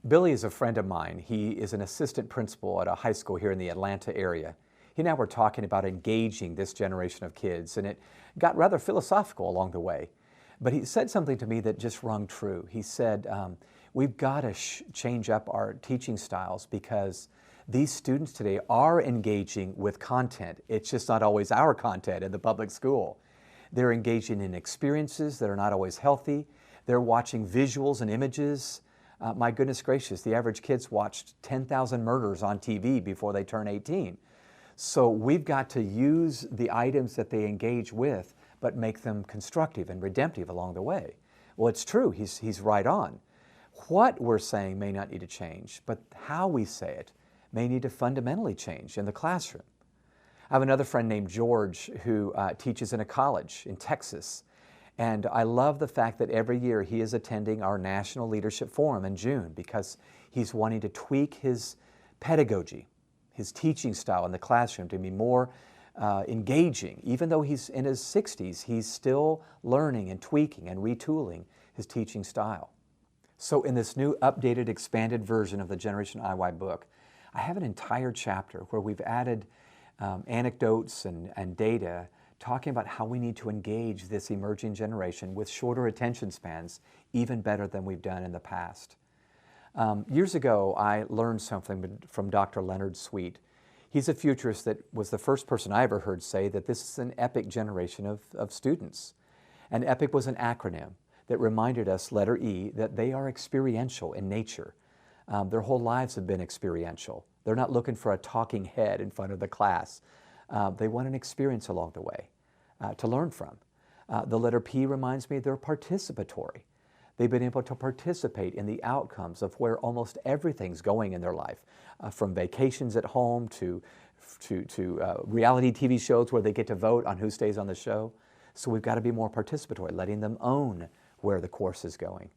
Billy is a friend of mine. He is an assistant principal at a high school here in the Atlanta area. He and I were talking about engaging this generation of kids, and it got rather philosophical along the way. But he said something to me that just rung true. He said, we've got to change up our teaching styles because these students today are engaging with content. It's just not always our content in the public school. They're engaging in experiences that are not always healthy. They're watching visuals and images. My goodness gracious, the average kid's watched 10,000 murders on TV before they turn 18. So we've got to use the items that they engage with, but make them constructive and redemptive along the way. Well, it's true, he's right on. What we're saying may not need to change, but how we say it may need to fundamentally change in the classroom. I have another friend named George who teaches in a college in Texas. And I love the fact that every year he is attending our National Leadership Forum in June because he's wanting to tweak his pedagogy, his teaching style in the classroom to be more engaging. Even though he's in his 60s, he's still learning and tweaking and retooling his teaching style. So in this new updated, expanded version of the Generation IY book, I have an entire chapter where we've added anecdotes and data talking about how we need to engage this emerging generation with shorter attention spans, even better than we've done in the past. Years ago, I learned something from Dr. Leonard Sweet. He's a futurist that was the first person I ever heard say that this is an EPIC generation of students. And EPIC was an acronym that reminded us, letter E, that they are experiential in nature. Their whole lives have been experiential. They're not looking for a talking head in front of the class. They want an experience along the way to learn from. The letter P reminds me they're participatory. They've been able to participate in the outcomes of where almost everything's going in their life, from vacations at home to reality TV shows where they get to vote on who stays on the show. So we've got to be more participatory, letting them own where the course is going.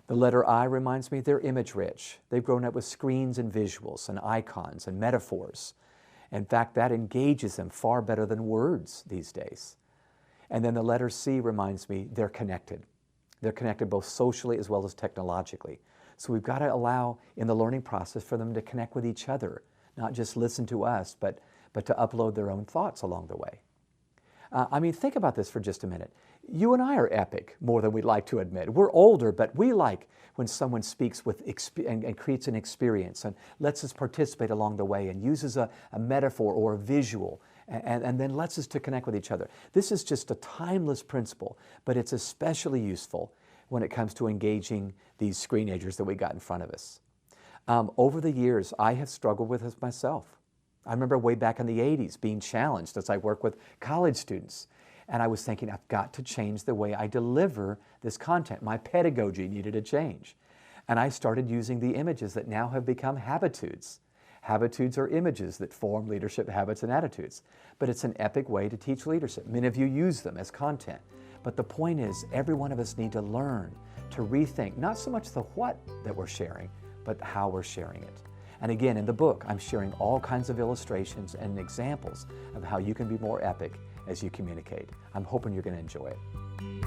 The letter I reminds me they're image rich. They've grown up with screens and visuals and icons and metaphors. In fact, that engages them far better than words these days. And then the letter C reminds me they're connected. They're connected both socially as well as technologically. So we've got to allow in the learning process for them to connect with each other, not just listen to us, but to upload their own thoughts along the way. I mean, think about this for just a minute. You and I are epic more than we'd like to admit. We're older, but we like when someone speaks with and creates an experience and lets us participate along the way and uses a metaphor or a visual and then lets us to connect with each other. This is just a timeless principle, but it's especially useful when it comes to engaging these screenagers that we got in front of us. Over the years, I have struggled with this myself. I remember way back in the 80s being challenged as I work with college students. And I was thinking, I've got to change the way I deliver this content. My pedagogy needed to change. And I started using the images that now have become habitudes. Habitudes are images that form leadership habits and attitudes. But it's an epic way to teach leadership. Many of you use them as content. But the point is, every one of us need to learn to rethink, not so much the what that we're sharing, but how we're sharing it. And again, in the book, I'm sharing all kinds of illustrations and examples of how you can be more epic as you communicate. I'm hoping you're going to enjoy it.